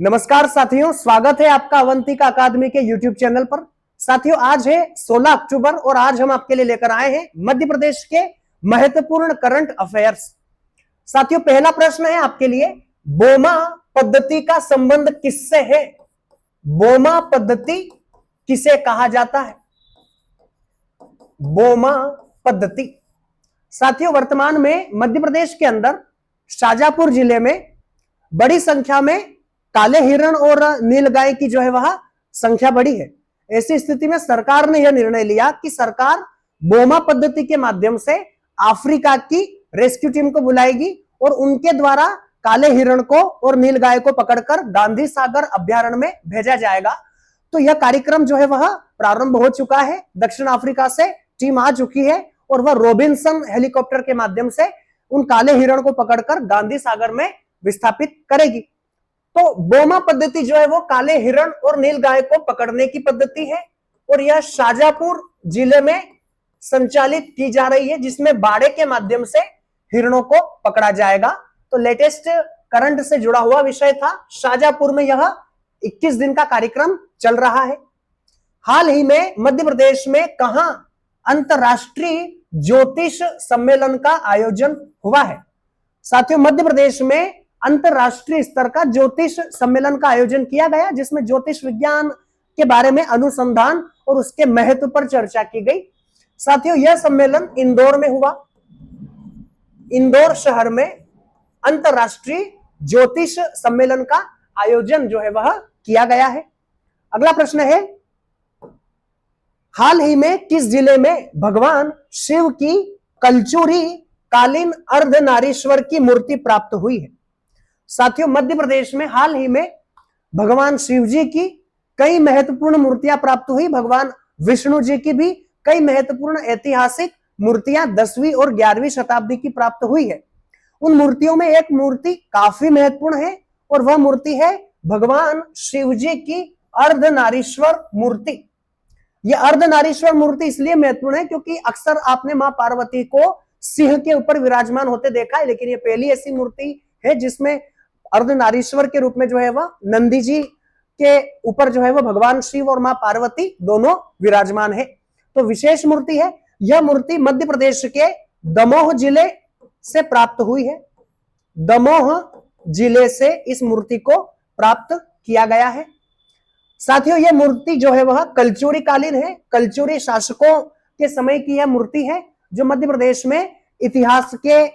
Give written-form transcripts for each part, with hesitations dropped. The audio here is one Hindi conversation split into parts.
नमस्कार साथियों, स्वागत है आपका अवंतिका अकादमी के YouTube चैनल पर। साथियों, आज है 16 अक्टूबर और आज हम आपके लिए लेकर आए हैं मध्य प्रदेश के महत्वपूर्ण करंट अफेयर्स। साथियों, पहला प्रश्न है आपके लिए, बोमा पद्धति का संबंध किससे है? बोमा पद्धति किसे कहा जाता है? बोमा पद्धति। साथियों, वर्तमान में मध्य प्रदेश के अंदर शाजापुर जिले में बड़ी संख्या में काले हिरण और नीलगाय की जो है वह संख्या बढ़ी है। ऐसी स्थिति में सरकार ने यह निर्णय लिया कि सरकार बोमा पद्धति के माध्यम से अफ्रीका की रेस्क्यू टीम को बुलाएगी और उनके द्वारा काले हिरण को और नीलगाय को पकड़कर गांधी सागर अभ्यारण्य में भेजा जाएगा। तो यह कार्यक्रम जो है वह प्रारंभ हो चुका है। दक्षिण अफ्रीका से टीम आ चुकी है और वह रॉबिन्सन हेलीकॉप्टर के माध्यम से उन काले हिरण को पकड़कर गांधी सागर में विस्थापित करेगी। तो बोमा पद्धति जो है वो काले हिरण और नीलगाय को पकड़ने की पद्धति है और यह शाजापुर जिले में संचालित की जा रही है, जिसमें बाड़े के माध्यम से हिरणों को पकड़ा जाएगा। तो लेटेस्ट करंट से जुड़ा हुआ विषय था। शाजापुर में यह 21 दिन का कार्यक्रम चल रहा है। हाल ही में मध्य प्रदेश में कहां अंतरराष्ट्रीय ज्योतिष सम्मेलन का आयोजन हुआ है? साथियों, मध्य प्रदेश में अंतरराष्ट्रीय स्तर का ज्योतिष सम्मेलन का आयोजन किया गया, जिसमें ज्योतिष विज्ञान के बारे में अनुसंधान और उसके महत्व पर चर्चा की गई। साथियों, यह सम्मेलन इंदौर में हुआ। इंदौर शहर में अंतरराष्ट्रीय ज्योतिष सम्मेलन का आयोजन जो है वह किया गया है। अगला प्रश्न है, हाल ही में किस जिले में भगवान शिव की कलचुरी कालीन अर्धनारीश्वर की मूर्ति प्राप्त हुई है? साथियों, मध्य प्रदेश में हाल ही में भगवान शिव जी की कई महत्वपूर्ण मूर्तियां प्राप्त हुई। भगवान विष्णु जी की भी कई महत्वपूर्ण ऐतिहासिक मूर्तियां 10वीं और 11वीं शताब्दी की प्राप्त हुई है। उन मूर्तियों में एक मूर्ति काफी महत्वपूर्ण है और वह मूर्ति है भगवान शिव जी की अर्धनारीश्वर मूर्ति। यह अर्धनारीश्वर मूर्ति इसलिए महत्वपूर्ण है क्योंकि अक्सर आपने मां पार्वती को सिंह के ऊपर विराजमान होते देखा है, लेकिन यह पहली ऐसी मूर्ति है जिसमें अर्धनारीश्वर के रूप में जो है वह नंदी जी के ऊपर जो है वह भगवान शिव और मां पार्वती दोनों विराजमान है। तो विशेष मूर्ति है। यह मूर्ति मध्य प्रदेश के दमोह जिले से प्राप्त हुई है। दमोह जिले से इस मूर्ति को प्राप्त किया गया है। साथियों, यह मूर्ति जो है वह कलचुरी कालीन है। कलचुरी शासकों के समय की यह मूर्ति है जो मध्य प्रदेश में इतिहास के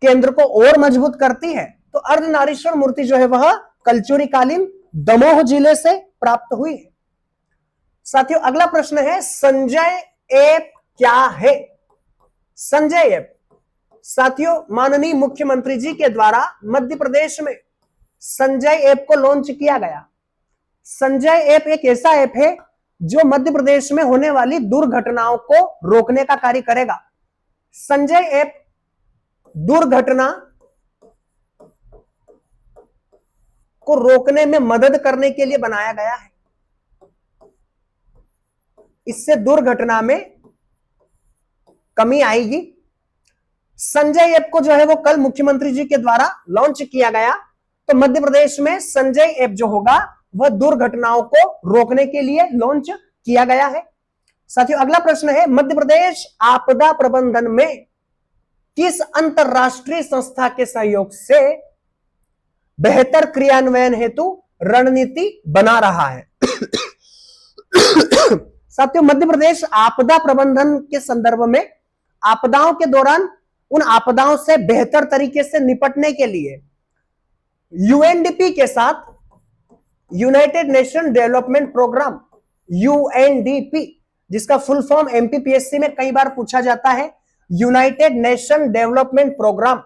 केंद्र को और मजबूत करती है। तो अर्धनारीश्वर मूर्ति जो है वह कलचुरी कालीन दमोह जिले से प्राप्त हुई है। साथियों, अगला प्रश्न है, संजय ऐप क्या है? संजय ऐप, साथियों, माननीय मुख्यमंत्री जी के द्वारा मध्य प्रदेश में संजय ऐप को लॉन्च किया गया। संजय ऐप एक ऐसा ऐप है जो मध्य प्रदेश में होने वाली दुर्घटनाओं को रोकने का कार्य करेगा। संजय ऐप दुर्घटना को रोकने में मदद करने के लिए बनाया गया है। इससे दुर्घटना में कमी आएगी। संजय ऐप को जो है वो कल मुख्यमंत्री जी के द्वारा लॉन्च किया गया। तो मध्य प्रदेश में संजय ऐप जो होगा वह दुर्घटनाओं को रोकने के लिए लॉन्च किया गया है। साथियों, अगला प्रश्न है, मध्य प्रदेश आपदा प्रबंधन में किस अंतरराष्ट्रीय संस्था के सहयोग से बेहतर क्रियान्वयन हेतु रणनीति बना रहा है? साथियों, मध्य प्रदेश आपदा प्रबंधन के संदर्भ में आपदाओं के दौरान उन आपदाओं से बेहतर तरीके से निपटने के लिए यूएनडीपी के साथ, united nation development program, UNDP, जिसका फुल फॉर्म एमपीपीएससी में कई बार पूछा जाता है, यूनाइटेड नेशन डेवलपमेंट प्रोग्राम।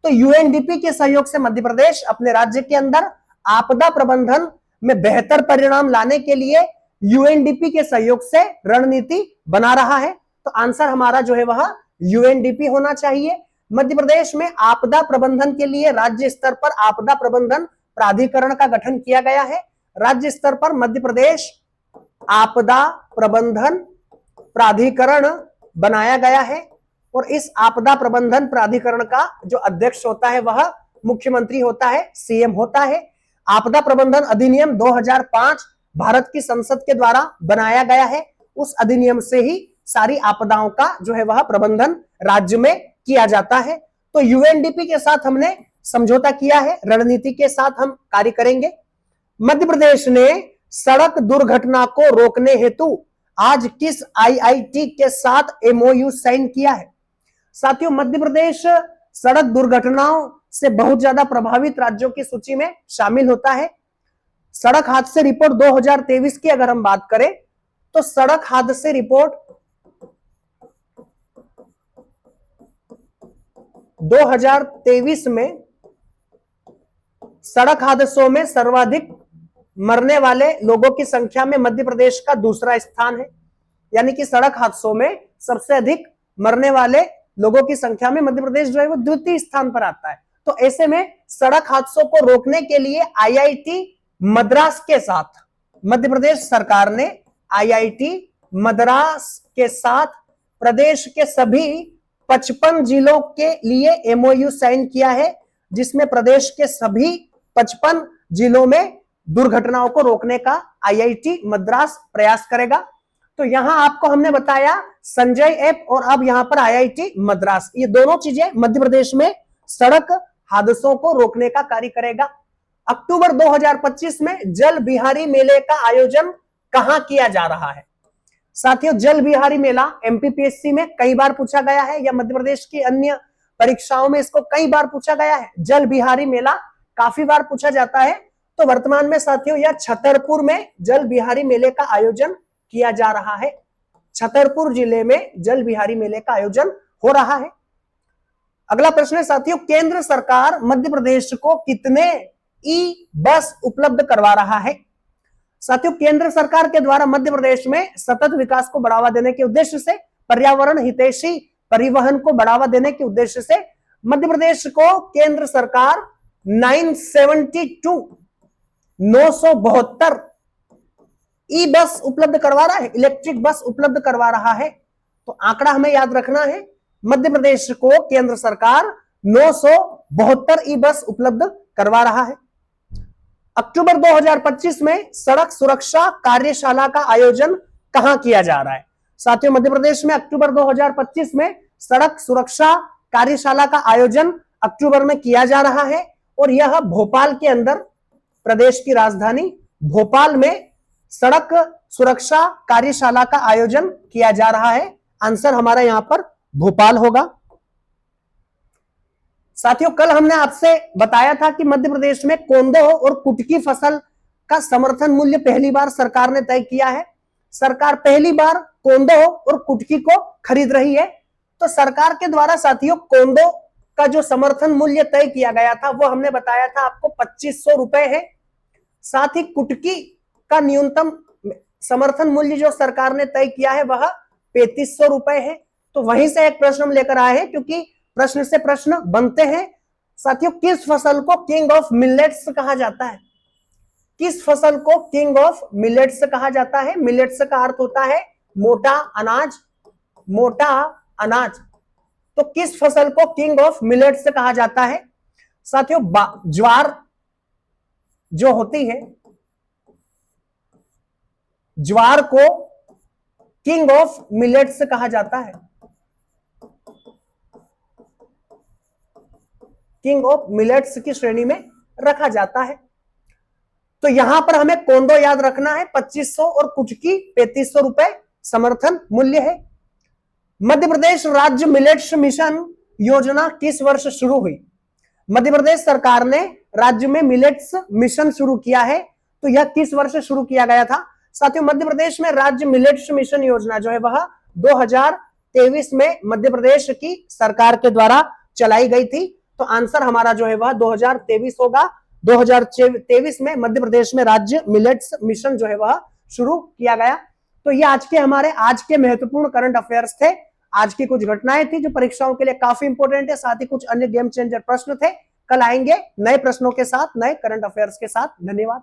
तो यूएनडीपी के सहयोग से मध्य प्रदेश अपने राज्य के अंदर आपदा प्रबंधन में बेहतर परिणाम लाने के लिए यूएनडीपी के सहयोग से रणनीति बना रहा है। तो आंसर हमारा जो है वह यूएनडीपी होना चाहिए। मध्य प्रदेश में आपदा प्रबंधन के लिए राज्य स्तर पर आपदा प्रबंधन प्राधिकरण का गठन किया गया है। राज्य स्तर पर मध्य प्रदेश आपदा प्रबंधन प्राधिकरण बनाया गया है और इस आपदा प्रबंधन प्राधिकरण का जो अध्यक्ष होता है वह मुख्यमंत्री होता है, सीएम होता है। आपदा प्रबंधन अधिनियम 2005 भारत की संसद के द्वारा बनाया गया है। उस अधिनियम से ही सारी आपदाओं का जो है वह प्रबंधन राज्य में किया जाता है। तो यूएनडीपी के साथ हमने समझौता किया है, रणनीति के साथ हम कार्य करेंगे। मध्य प्रदेश ने सड़क दुर्घटना को रोकने हेतु आज किस आईआईटी के साथ एमओयू साइन किया है? साथियों, मध्य प्रदेश सड़क दुर्घटनाओं से बहुत ज्यादा प्रभावित राज्यों की सूची में शामिल होता है। सड़क हादसे रिपोर्ट 2023 की अगर हम बात करें तो सड़क हादसे रिपोर्ट 2023 में सड़क हादसों में सर्वाधिक मरने वाले लोगों की संख्या में मध्य प्रदेश का दूसरा स्थान है। यानी कि सड़क हादसों में सबसे अधिक मरने वाले लोगों की संख्या में मध्य प्रदेश जो है वो द्वितीय स्थान पर आता है। तो ऐसे में सड़क हादसों को रोकने के लिए आईआईटी मद्रास के साथ मध्य प्रदेश सरकार ने आईआईटी मद्रास के साथ प्रदेश के सभी 55 जिलों के लिए एमओयू साइन किया है, जिसमें प्रदेश के सभी 55 जिलों में दुर्घटनाओं को रोकने का आईआईटी मद्रास प्रयास करेगा। तो यहां आपको हमने बताया संजय ऐप और अब यहां पर आईआईटी मद्रास, ये दोनों चीजें मध्य प्रदेश में सड़क हादसों को रोकने का कार्य करेगा। अक्टूबर 2025 में जल बिहारी मेले का आयोजन कहां किया जा रहा है? साथियों, जल बिहारी मेला एमपीपीएससी में कई बार पूछा गया है या मध्य प्रदेश की अन्य परीक्षाओं में इसको कई बार पूछा गया है। जल बिहारी मेला काफी बार पूछा जाता है। तो वर्तमान में साथियों यह छतरपुर में जल बिहारी मेले का आयोजन किया जा रहा है। छतरपुर जिले में जल बिहारी मेले का आयोजन हो रहा है। अगला प्रश्न है साथियों, केंद्र सरकार मध्य प्रदेश को कितने ई बस उपलब्ध करवा रहा है? साथियों, केंद्र सरकार के द्वारा मध्य प्रदेश में सतत विकास को बढ़ावा देने के उद्देश्य से, पर्यावरण हितैषी परिवहन को बढ़ावा देने के उद्देश्य से मध्य प्रदेश को केंद्र सरकार 972 ई बस उपलब्ध करवा रहा है, इलेक्ट्रिक बस उपलब्ध करवा रहा है। तो आंकड़ा हमें याद रखना है, मध्य प्रदेश को केंद्र सरकार 972 ई बस उपलब्ध करवा रहा है। अक्टूबर 2025 में सड़क सुरक्षा कार्यशाला का आयोजन कहां किया जा रहा है? साथियों, मध्य प्रदेश में अक्टूबर 2025 में सड़क सुरक्षा कार्यशाला का आयोजन अक्टूबर में किया जा रहा है और यह भोपाल के अंदर, प्रदेश की राजधानी भोपाल में सड़क सुरक्षा कार्यशाला का आयोजन किया जा रहा है। आंसर हमारा यहां पर भोपाल होगा। साथियों, कल हमने आपसे बताया था कि मध्य प्रदेश में कोंदो और कुटकी फसल का समर्थन मूल्य पहली बार सरकार ने तय किया है। सरकार पहली बार कोंदो और कुटकी को खरीद रही है। तो सरकार के द्वारा साथियों कोंदो का जो समर्थन मूल्य तय किया गया था वो हमने बताया था आपको 2500 रुपए है। साथ ही कुटकी का न्यूनतम समर्थन मूल्य जो सरकार ने तय किया है वह 3500 रुपए है। तो वहीं से एक प्रश्न हम लेकर आए हैं, क्योंकि प्रश्न से प्रश्न बनते हैं। साथियों, किस फसल को किंग ऑफ मिलेट्स कहा जाता है? किस फसल को किंग ऑफ मिलेट्स कहा जाता है? मिलेट्स का अर्थ होता है मोटा अनाज, मोटा अनाज। तो किस फसल को किंग ऑफ मिलेट्स कहा जाता है? साथियों, ज्वार जो होती है, ज्वार को किंग ऑफ मिलेट्स कहा जाता है, किंग ऑफ मिलेट्स की श्रेणी में रखा जाता है। तो यहां पर हमें कोंदो याद रखना है, 2500 और कुटकी 3500 रुपए समर्थन मूल्य है। मध्य प्रदेश राज्य मिलेट्स मिशन योजना किस वर्ष शुरू हुई? मध्य प्रदेश सरकार ने राज्य में मिलेट्स मिशन शुरू किया है। तो यह किस वर्ष शुरू किया गया था? साथियों, मध्य प्रदेश में राज्य मिलेट्स मिशन योजना जो है वह 2023 में मध्य प्रदेश की सरकार के द्वारा चलाई गई थी। तो आंसर हमारा जो है वह 2023 होगा। 2023 में मध्य प्रदेश में राज्य मिलेट्स मिशन जो है वह शुरू किया गया। तो ये आज के महत्वपूर्ण करंट अफेयर्स थे। आज की कुछ घटनाएं थी जो परीक्षाओं के लिए काफी इंपॉर्टेंट है। साथ ही कुछ अन्य गेम चेंजर प्रश्न थे। कल आएंगे नए प्रश्नों के साथ, नए करंट अफेयर्स के साथ। धन्यवाद।